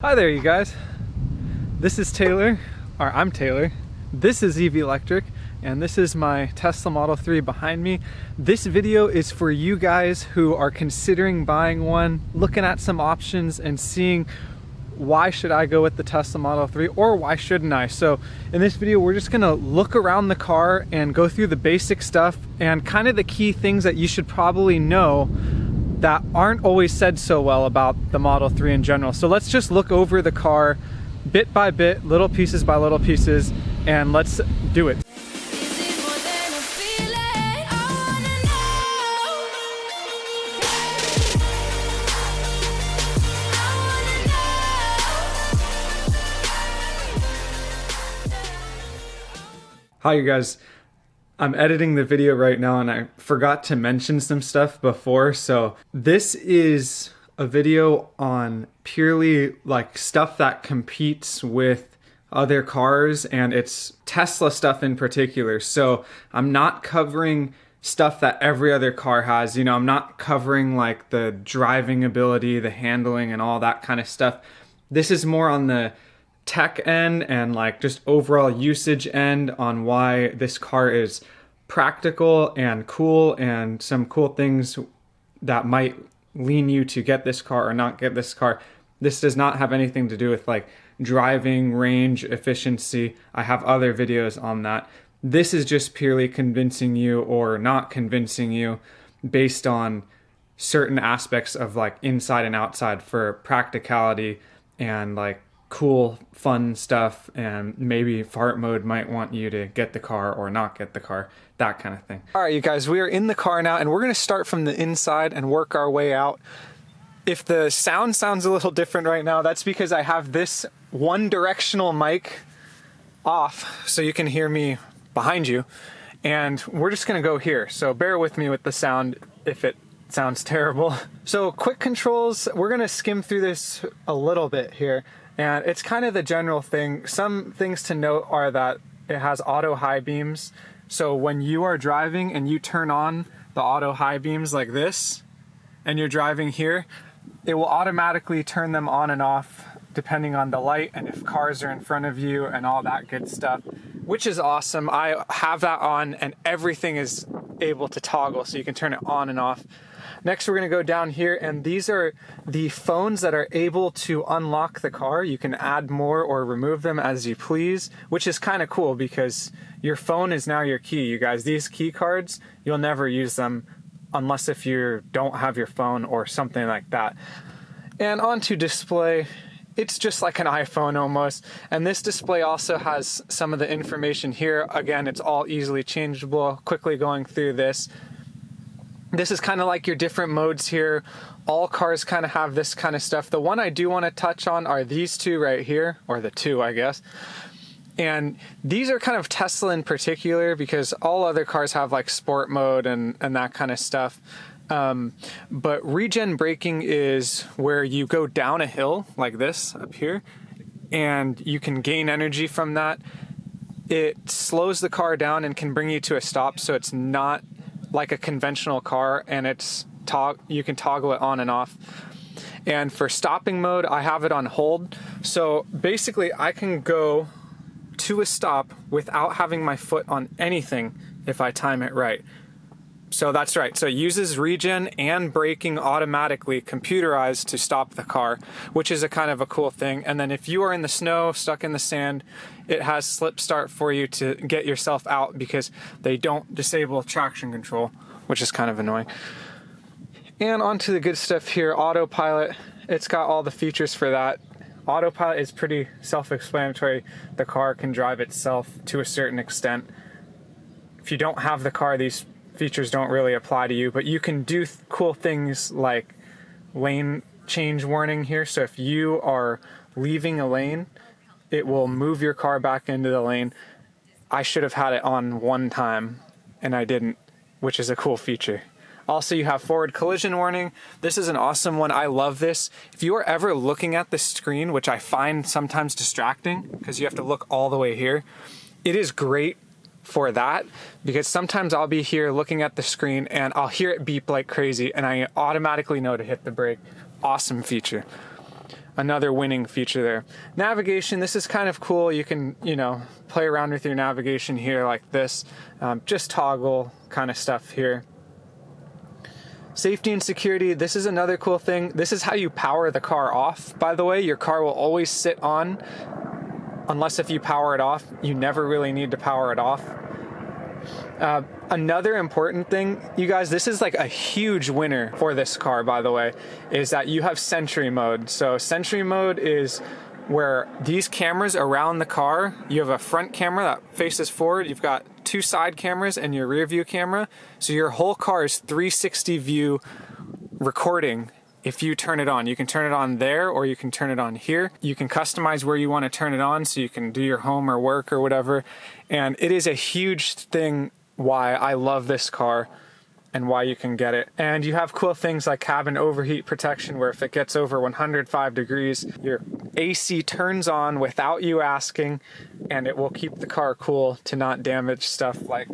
Hi there, you guys. This is Taylor, or I'm Taylor. This is EV Electric, and this is my Tesla Model 3 behind me. This video is for you guys who are considering buying one, looking at some options and seeing why should I go with the Tesla Model 3 or why shouldn't I? So in this video, we're just gonna look around the car and go through the basic stuff and kind of the key things that you should probably know that aren't always said so well about the Model 3 in general. So let's just look over the car bit by bit, little pieces by little pieces, and let's do it. Hi you guys. I'm editing the video right now and I forgot to mention some stuff before. So this is a video on purely like stuff that competes with other cars, and it's Tesla stuff in particular. So I'm not covering stuff that every other car has. You know, I'm not covering like the driving ability, the handling and all that kind of stuff. This is more on the tech end and like just overall usage end on why this car is practical and cool, and some cool things that might lean you to get this car or not get this car. This does not have anything to do with like driving, range, efficiency. I have other videos on that. This is just purely convincing you or not convincing you based on certain aspects of like inside and outside for practicality and like cool, fun stuff, and maybe fart mode might want you to get the car or not get the car, that kind of thing. All right, you guys, we are in the car now, and we're going to start from the inside and work our way out. If the sound sounds a little different right now, that's because I have this one directional mic off so you can hear me behind you, and we're just going to go here. So bear with me with the sound if it sounds terrible. So quick controls, we're going to skim through this a little bit here. And it's kind of the general thing. Some things to note are that it has auto high beams. So when you are driving and you turn on the auto high beams like this, and you're driving here, it will automatically turn them on and off depending on the light and if cars are in front of you and all that good stuff, which is awesome. I have that on and everything is able to toggle, so you can turn it on and off. Next, we're going to go down here, and these are the phones that are able to unlock the car. You can add more or remove them as you please, which is kind of cool because your phone is now your key, you guys. These key cards, you'll never use them unless if you don't have your phone or something like that. And onto display, it's just like an iPhone almost. And this display also has some of the information here. Again, it's all easily changeable. Quickly going through this. This is kind of like your different modes here. All cars kind of have this kind of stuff. The one I do want to touch on are these two right here, or the two, I guess. And these are kind of Tesla in particular because all other cars have like sport mode and that kind of stuff. But regen braking is where you go down a hill like this up here, and you can gain energy from that. It slows the car down and can bring you to a stop, so it's not like a conventional car, and you can toggle it on and off. And for stopping mode, I have it on hold. So basically I can go to a stop without having my foot on anything if I time it right. So that's right. So it uses regen and braking automatically, computerized, to stop the car, which is a kind of a cool thing. And then if you are in the snow, stuck in the sand, it has slip start for you to get yourself out because they don't disable traction control, which is kind of annoying. And onto the good stuff here, autopilot. It's got all the features for that. Autopilot is pretty self-explanatory. The car can drive itself to a certain extent. If you don't have the car, these features don't really apply to you, but you can do cool things like lane change warning here. So if you are leaving a lane, it will move your car back into the lane. I should have had it on one time and I didn't, which is a cool feature. Also, you have forward collision warning. This is an awesome one. I love this. If you are ever looking at the screen, which I find sometimes distracting because you have to look all the way here, it is great for that because sometimes I'll be here looking at the screen and I'll hear it beep like crazy and I automatically know to hit the brake. Awesome feature. another winning feature there. Navigation, this is kind of cool. You can, you know, play around with your navigation here like this. Just toggle kind of stuff here. Safety and security, this is another cool thing. This is how you power the car off, by the way. Your car will always sit on, unless if you power it off. You never really need to power it off. Another important thing, you guys, this is like a huge winner for this car, by the way, is that you have Sentry mode. So Sentry mode is where these cameras around the car, you have a front camera that faces forward, you've got 2 side cameras and your rear view camera. So your whole car is 360 view recording. If you turn it on, you can turn it on there or you can turn it on here. You can customize where you want to turn it on so you can do your home or work or whatever. And it is a huge thing why I love this car and why you can get it. And you have cool things like cabin overheat protection, where if it gets over 105 degrees, your AC turns on without you asking, and it will keep the car cool to not damage stuff like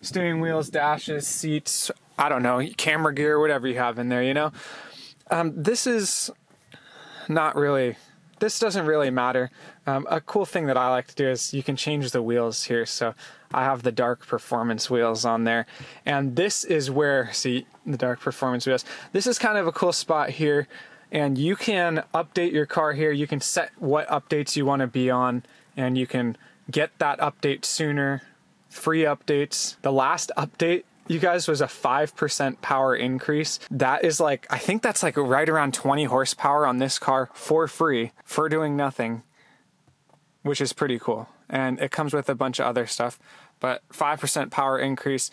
steering wheels, dashes, seats, I don't know, camera gear, whatever you have in there, you know? This is not really, this doesn't really matter. A cool thing that I like to do is you can change the wheels here. So I have the dark performance wheels on there. And this is where, see, the dark performance wheels. This is kind of a cool spot here. And you can update your car here. You can set what updates you want to be on. And you can get that update sooner. Free updates. The last update, you guys, was a 5% power increase. That is like, I think that's like right around 20 horsepower on this car for free, for doing nothing, which is pretty cool. And it comes with a bunch of other stuff, but 5% power increase.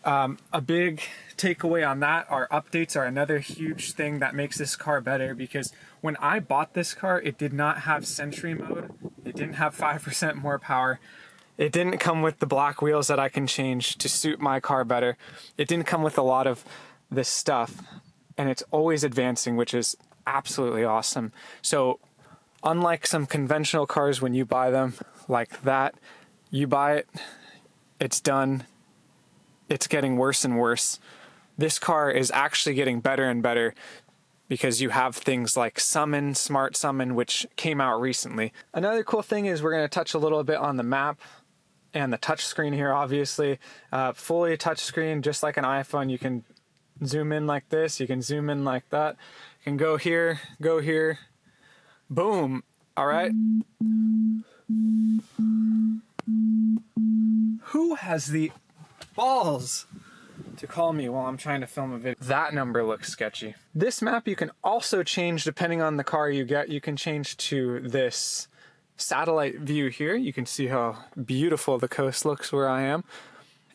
A big takeaway on that are updates are another huge thing that makes this car better, because when I bought this car, it did not have Sentry mode. It didn't have 5% more power. It didn't come with the black wheels that I can change to suit my car better. It didn't come with a lot of this stuff, and it's always advancing, which is absolutely awesome. So unlike some conventional cars, when you buy them like that, you buy it, it's done, it's getting worse and worse. This car is actually getting better and better because you have things like Summon, Smart Summon, which came out recently. Another cool thing is we're going to touch a little bit on the map and the touch screen here, obviously. Fully touch screen, just like an iPhone. You can zoom in like this, you can zoom in like that. You can go here, boom. All right. Who has the balls to call me while I'm trying to film a video? That number looks sketchy. This map you can also change depending on the car you get. You can change to this satellite view here. You can see how beautiful the coast looks where I am.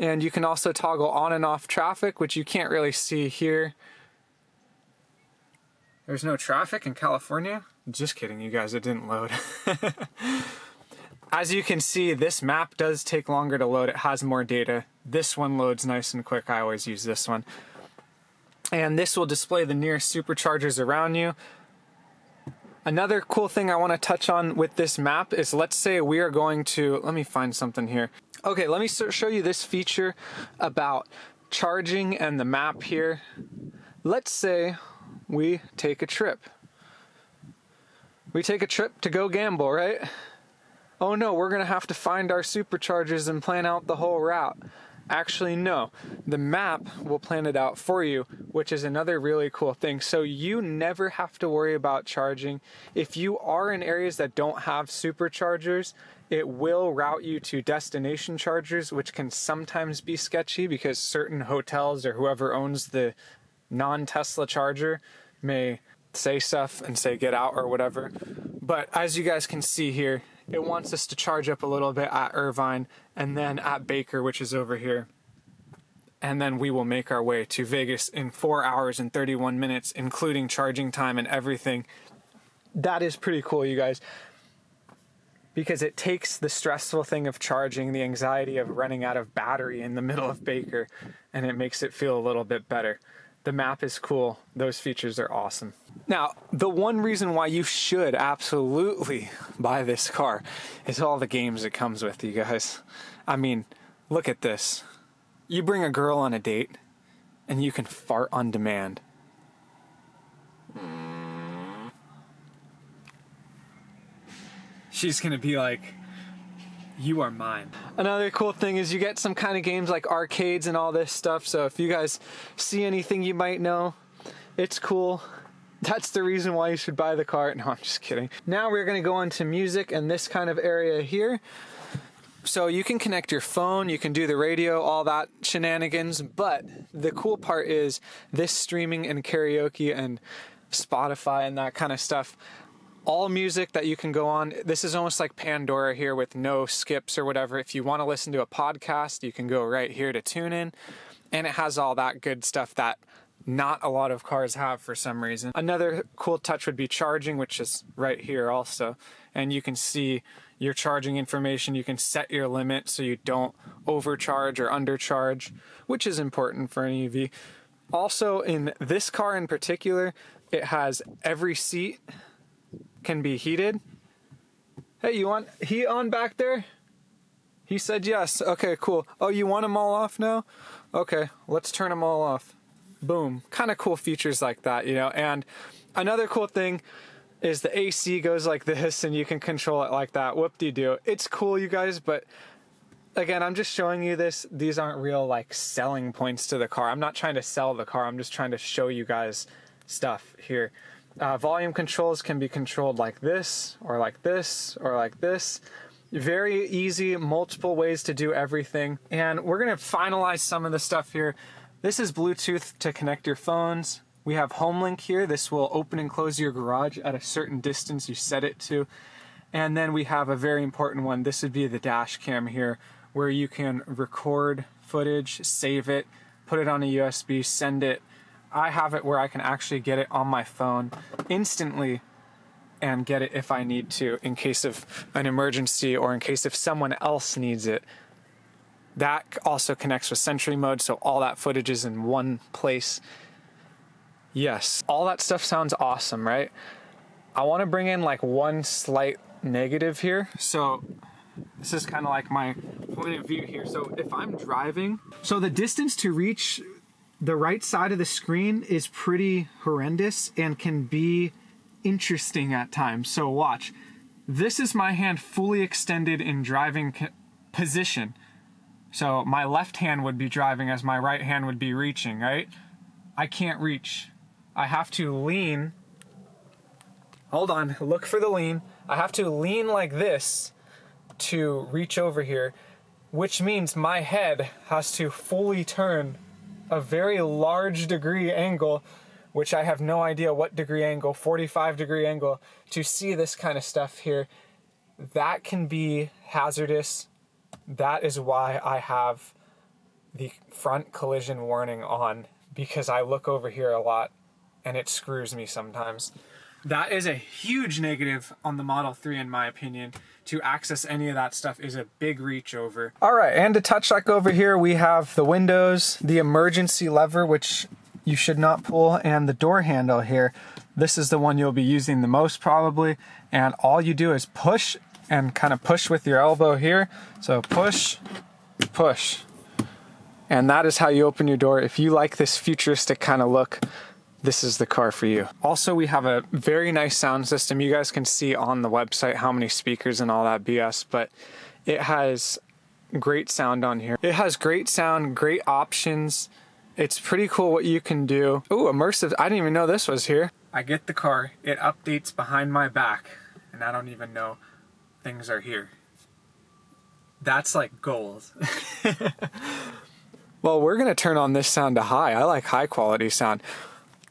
And you can also toggle on and off traffic, which you can't really see here. There's no traffic in California. Just kidding, you guys, it didn't load. As you can see, this map does take longer to load. It has more data. This one loads nice and quick. I always use this one. And this will display the nearest superchargers around you. Another cool thing I want to touch on with this map is, let's say we are going to, let me find something here. Okay, let me show you this feature about charging and the map here. Let's say we take a trip. We take a trip to go gamble, right? Oh no, we're gonna have to find our superchargers and plan out the whole route. Actually, no. The map will plan it out for you, which is another really cool thing. So you never have to worry about charging. If you are in areas that don't have superchargers, it will route you to destination chargers, which can sometimes be sketchy because certain hotels or whoever owns the non-Tesla charger may say stuff and say get out or whatever. But as you guys can see here, it wants us to charge up a little bit at Irvine and then at Baker, which is over here. And then we will make our way to Vegas in 4 hours and 31 minutes, including charging time and everything. That is pretty cool, you guys, because it takes the stressful thing of charging, the anxiety of running out of battery in the middle of Baker, and it makes it feel a little bit better. The map is cool. Those features are awesome. Now, the one reason why you should absolutely buy this car is all the games it comes with, you guys. I mean, look at this. You bring a girl on a date, and you can fart on demand. she's gonna be like, you are mine. Another cool thing is you get some kind of games like arcades and all this stuff, so if you guys see anything you might know, it's cool. That's the reason why you should buy the car. No, I'm just kidding. Now we're gonna go into music and this kind of area here. So you can connect your phone, you can do the radio, all that shenanigans, but the cool part is this streaming and karaoke and Spotify and that kind of stuff. All music that you can go on. This is almost like Pandora here with no skips or whatever. If you want to listen to a podcast, you can go right here to tune in. And it has all that good stuff that not a lot of cars have for some reason. Another cool touch would be charging, which is right here also. And you can see your charging information. You can set your limit so you don't overcharge or undercharge, which is important for an EV. Also, in this car in particular, it has every seat can be heated. Hey, you want heat on back there? He said yes. Okay, cool. Oh, you want them all off now? Okay, let's turn them all off. Boom. Kind of cool features like that, you know. And another cool thing is the AC goes like this and you can control it like that. Whoop-de-doo. It's cool, you guys, but again, I'm just showing you this. These aren't real like selling points to the car. I'm not trying to sell the car. I'm just trying to show you guys stuff here. Volume controls can be controlled like this, or like this, or like this. Very easy, multiple ways to do everything. And we're gonna finalize some of the stuff here. This is Bluetooth to connect your phones. We have HomeLink here. This will open and close your garage at a certain distance you set it to. And then we have a very important one. This would be the dash cam here, where you can record footage, save it, put it on a USB, send it. I have it where I can actually get it on my phone instantly and get it if I need to in case of an emergency or in case if someone else needs it. That also connects with Sentry mode, so all that footage is in one place. Yes, all that stuff sounds awesome, right? I want to bring in like one slight negative here. So this is kind of like my point of view here. So if I'm driving, so the distance to reach the right side of the screen is pretty horrendous and can be interesting at times. So watch. This is my hand fully extended in driving position. So my left hand would be driving as my right hand would be reaching, right? I can't reach. I have to lean. Hold on, look for the lean. I have to lean like this to reach over here, which means my head has to fully turn a very large degree angle, which I have no idea what degree angle, 45-degree angle, to see this kind of stuff here. That can be hazardous. That is why I have the front collision warning on, because I look over here a lot and it screws me sometimes. That is a huge negative on the Model 3 in my opinion. To access any of that stuff is a big reach over. All right, and to touch like over here, we have the windows, the emergency lever, which you should not pull, and the door handle here. This is the one you'll be using the most probably, and all you do is push and kind of push with your elbow here. So push, push. And that is how you open your door. If you like this futuristic kind of look, this is the car for you. Also, we have a very nice sound system. You guys can see on the website how many speakers and all that BS, but it has great sound on here. It has great sound, great options. It's pretty cool what you can do. Ooh, immersive. I didn't even know this was here. I get the car, it updates behind my back, and I don't even know things are here. That's like gold. Well, we're gonna turn on this sound to high. I like high quality sound.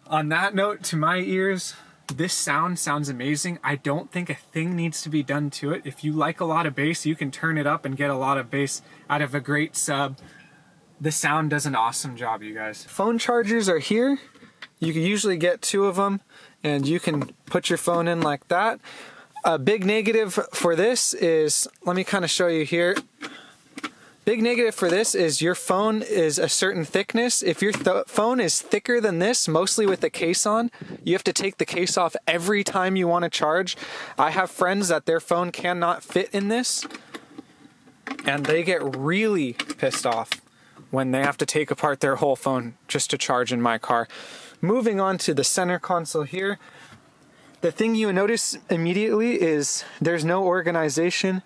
On that note, to my ears, this sound sounds amazing. I don't think a thing needs to be done to it. If you like a lot of bass, you can turn it up and get a lot of bass out of a great sub. The sound does an awesome job, you guys. Phone chargers are here. You can usually get 2 of them, and you can put your phone in like that. A big negative for this is, let me kind of show you here. Big negative for this is your phone is a certain thickness. If your phone is thicker than this, mostly with the case on, you have to take the case off every time you want to charge. I have friends that their phone cannot fit in this, and they get really pissed off when they have to take apart their whole phone just to charge in my car. Moving on to the center console here. The thing you notice immediately is there's no organization.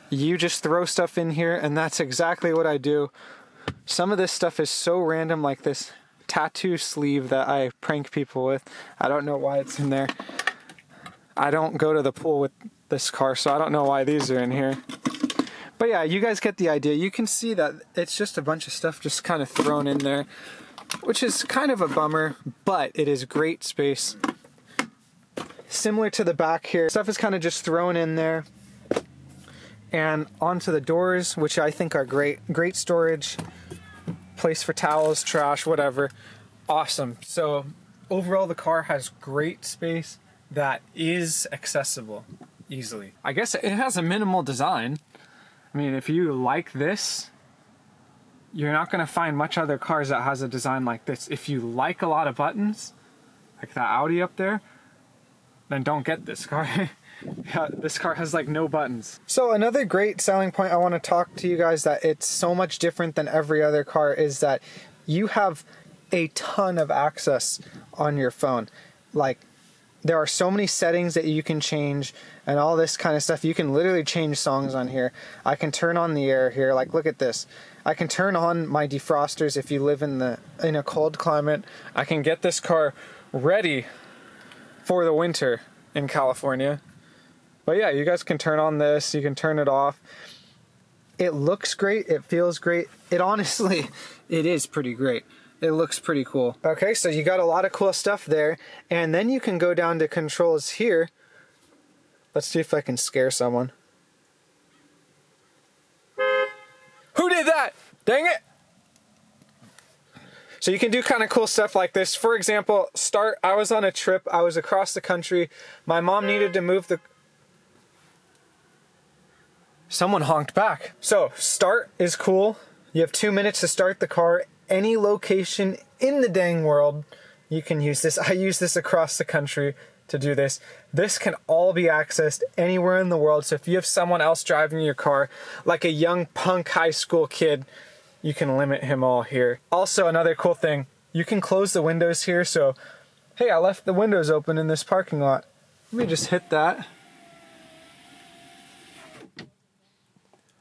You just throw stuff in here, and that's exactly what I do. Some of this stuff is so random, like this tattoo sleeve that I prank people with. I don't know why it's in there. I don't go to the pool with this car, so I don't know why these are in here. But yeah, you guys get the idea. You can see that it's just a bunch of stuff just kind of thrown in there, which is kind of a bummer, but it is great space. Similar to the back here, stuff is kind of just thrown in there. And onto the doors, which I think are great. Great storage, place for towels, trash, whatever. Awesome. So overall, the car has great space that is accessible easily. I guess it has a minimal design. I mean, if you like this, you're not going to find much other cars that has a design like this. If you like a lot of buttons, like that Audi up there, then don't get this car. Yeah, this car has like no buttons. So another great selling point I want to talk to you guys that it's so much different than every other car is that you have a ton of access on your phone. Like, there are so many settings that you can change and all this kind of stuff. You can literally change songs on here. I can turn on the air here. Like, look at this. I can turn on my defrosters if you live in a cold climate. I can get this car ready for the winter in California. But yeah, you guys can turn on this. You can turn it off. It looks great. It feels great. It honestly, it is pretty great. It looks pretty cool. Okay, so you got a lot of cool stuff there. And then you can go down to controls here. Let's see if I can scare someone. Who did that? Dang it! So you can do kind of cool stuff like this. For example, start. I was on a trip. I was across the country. My mom needed to move the... Someone honked back. So start is cool. You have 2 minutes to start the car. Any location in the dang world, you can use this. I use this across the country to do this. This can all be accessed anywhere in the world. So if you have someone else driving your car, like a young punk high school kid, you can limit him all here. Also, another cool thing, you can close the windows here. So, hey, I left the windows open in this parking lot. Let me just hit that.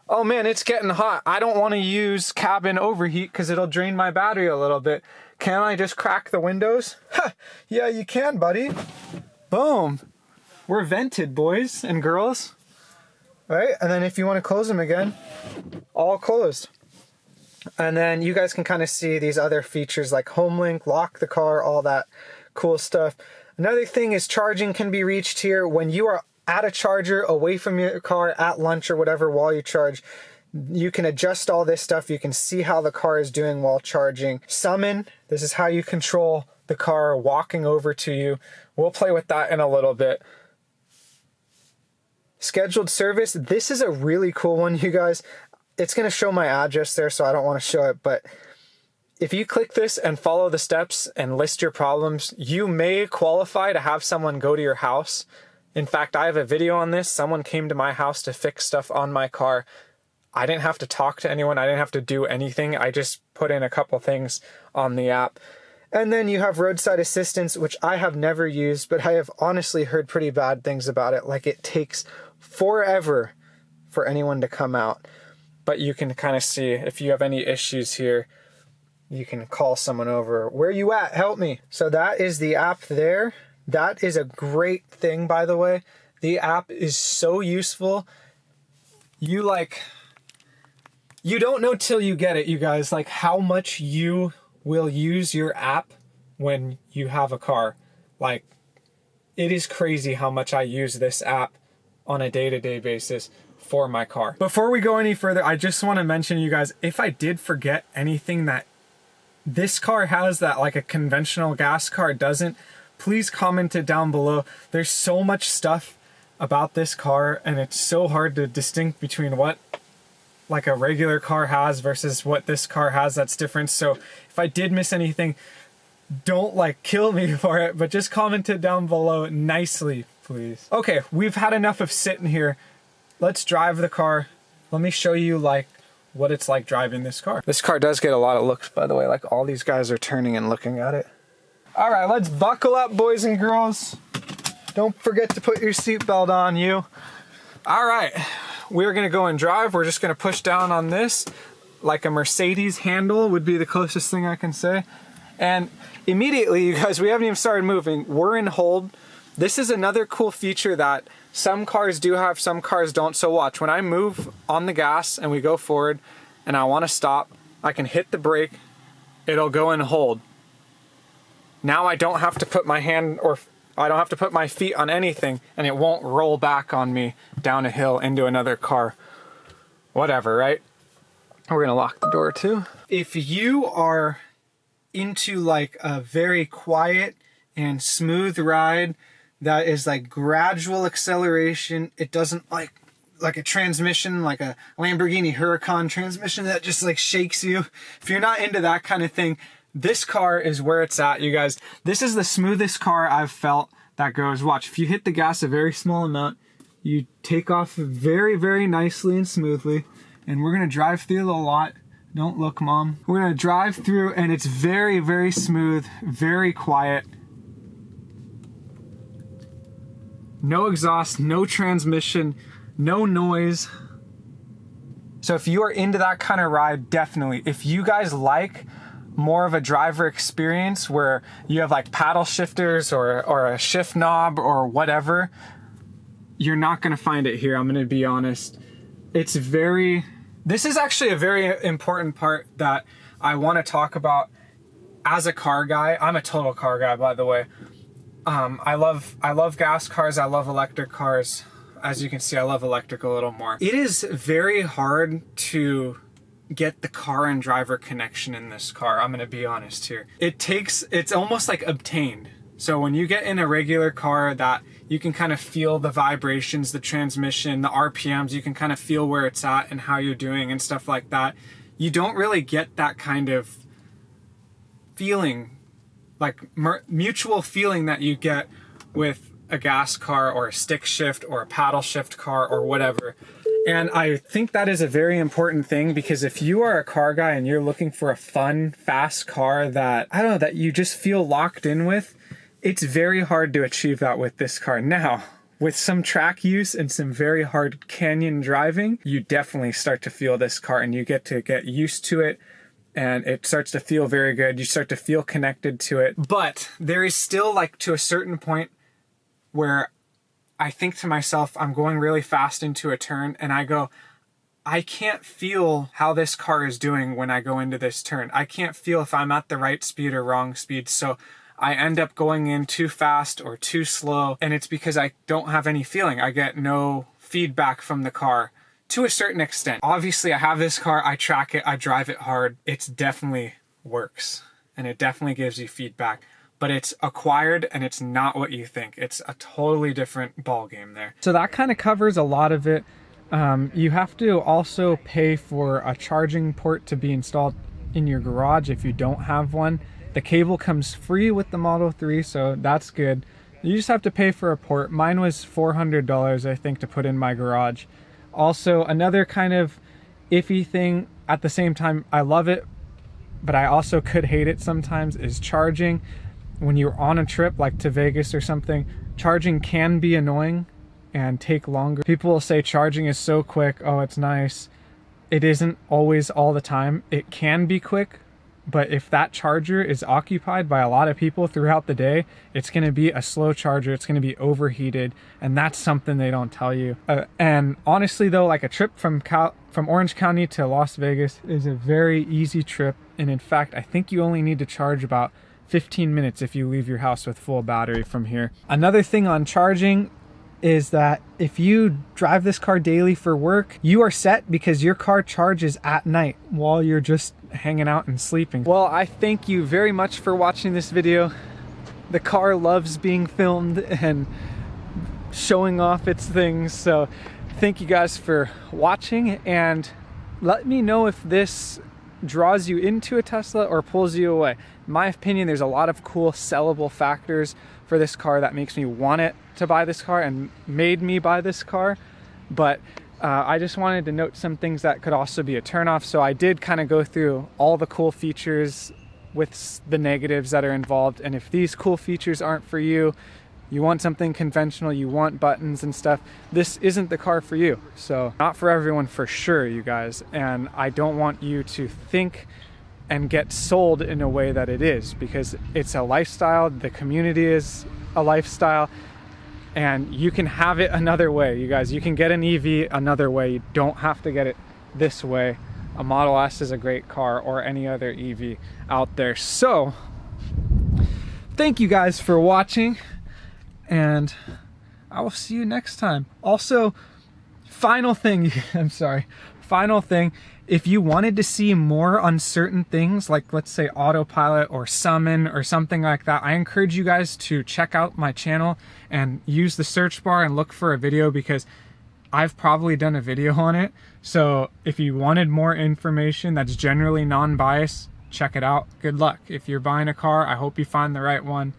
Oh man, it's getting hot. I don't want to use cabin overheat because it'll drain my battery a little bit. Can I just crack the windows? Ha! Yeah, you can, buddy. Boom. We're vented, boys and girls. All right, and then if you want to close them again, all closed. And then you guys can kind of see these other features like home link, lock the car, all that cool stuff. Another thing is charging can be reached here when you are at a charger, away from your car, at lunch or whatever while you charge. You can adjust all this stuff. You can see how the car is doing while charging. Summon, this is how you control the car walking over to you. We'll play with that in a little bit. Scheduled service, this is a really cool one, you guys. It's going to show my address there, so I don't want to show it, but if you click this and follow the steps and list your problems, you may qualify to have someone go to your house. In fact, I have a video on this. Someone came to my house to fix stuff on my car. I didn't have to talk to anyone. I didn't have to do anything. I just put in a couple things on the app. And then you have roadside assistance, which I have never used, but I have honestly heard pretty bad things about it. Like, it takes forever for anyone to come out. But you can kind of see if you have any issues here, you can call someone over. Where you at? Help me. So that is the app there. That is a great thing, by the way. The app is so useful. You don't know till you get it, you guys, like how much you will use your app when you have a car. Like, it is crazy how much I use this app on a day-to-day basis for my car. Before we go any further, I just want to mention, you guys, if I did forget anything that this car has that like a conventional gas car doesn't, please comment it down below. There's so much stuff about this car and it's so hard to distinguish between what like a regular car has versus what this car has that's different. So if I did miss anything, don't like kill me for it, but just comment it down below nicely, please. Okay, we've had enough of sitting here. Let's drive the car. Let me show you like what it's like driving this car. This car does get a lot of looks, by the way. Like, all these guys are turning and looking at it. All right, let's buckle up, boys and girls. Don't forget to put your seatbelt on, you. All right, we're gonna go and drive. We're just gonna push down on this like a Mercedes handle would be the closest thing I can say. And immediately, you guys, we haven't even started moving. We're in hold. This is another cool feature that some cars do have, some cars don't. So watch, when I move on the gas and we go forward and I wanna stop, I can hit the brake, it'll go in hold. Now I don't have to put my hand or I don't have to put my feet on anything and it won't roll back on me down a hill into another car. Whatever, right? We're gonna lock the door too. If you are into like a very quiet and smooth ride that is like gradual acceleration, it doesn't like a transmission, like a Lamborghini Huracan transmission that just like shakes you. If you're not into that kind of thing, this car is where it's at, you guys. This is the smoothest car I've felt that goes. Watch, if you hit the gas a very small amount, you take off very, very nicely and smoothly. And we're gonna drive through the lot. Don't look, Mom. We're gonna drive through and it's very, very smooth, very quiet. No exhaust, no transmission, no noise. So if you are into that kind of ride, definitely. If you guys like more of a driver experience where you have like paddle shifters or a shift knob or whatever, you're not gonna find it here, I'm gonna be honest. This is actually a very important part that I wanna talk about as a car guy. I'm a total car guy, by the way. I love gas cars, I love electric cars. As you can see, I love electric a little more. It is very hard to get the car and driver connection in this car. I'm gonna be honest here. It's almost like obtained. So when you get in a regular car that you can kind of feel the vibrations, the transmission, the RPMs, you can kind of feel where it's at and how you're doing and stuff like that. You don't really get that kind of feeling, like mutual feeling that you get with a gas car or a stick shift or a paddle shift car or whatever. And I think that is a very important thing, because if you are a car guy and you're looking for a fun, fast car that, I don't know, that you just feel locked in with, it's very hard to achieve that with this car. Now, with some track use and some very hard canyon driving, you definitely start to feel this car and you get used to it and it starts to feel very good. You start to feel connected to it. But there is still, like, to a certain point where I think to myself, I'm going really fast into a turn and I go, I can't feel how this car is doing when I go into this turn. I can't feel if I'm at the right speed or wrong speed. So I end up going in too fast or too slow. And it's because I don't have any feeling. I get no feedback from the car to a certain extent. Obviously, I have this car, I track it, I drive it hard. It definitely works and it definitely gives you feedback. But it's acquired and it's not what you think. It's a totally different ball game there. So that kind of covers a lot of it. You have to also pay for a charging port to be installed in your garage if you don't have one. The cable comes free with the Model 3, so that's good. You just have to pay for a port. Mine was $400, I think, to put in my garage. Also, another kind of iffy thing, at the same time, I love it, but I also could hate it sometimes, is charging. When you're on a trip like to Vegas or something, charging can be annoying and take longer. People will say charging is so quick, oh, it's nice. It isn't always all the time. It can be quick, but if that charger is occupied by a lot of people throughout the day, it's gonna be a slow charger, it's gonna be overheated, and that's something they don't tell you. And honestly though, like a trip from Orange County to Las Vegas is a very easy trip. And in fact, I think you only need to charge about 15 minutes if you leave your house with full battery from here. Another thing on charging is that if you drive this car daily for work, you are set because your car charges at night while you're just hanging out and sleeping. Well, I thank you very much for watching this video. The car loves being filmed and showing off its things. So thank you guys for watching, and let me know if this draws you into a Tesla or pulls you away. In my opinion, there's a lot of cool sellable factors for this car that makes me want it to buy this car and made me buy this car. But I just wanted to note some things that could also be a turnoff. So I did kind of go through all the cool features with the negatives that are involved. And if these cool features aren't for you, you want something conventional, you want buttons and stuff, this isn't the car for you. So not for everyone for sure, you guys. And I don't want you to think and get sold in a way that it is, because it's a lifestyle. The community is a lifestyle, and you can have it another way, you guys. You can get an EV another way. You don't have to get it this way. A Model S is a great car, or any other EV out there. So thank you guys for watching, and I will see you next time. Also, final thing, final thing, if you wanted to see more on certain things, like let's say autopilot or summon or something like that, I encourage you guys to check out my channel and use the search bar and look for a video, because I've probably done a video on it. So if you wanted more information that's generally non-biased, check it out. Good luck. If you're buying a car, I hope you find the right one.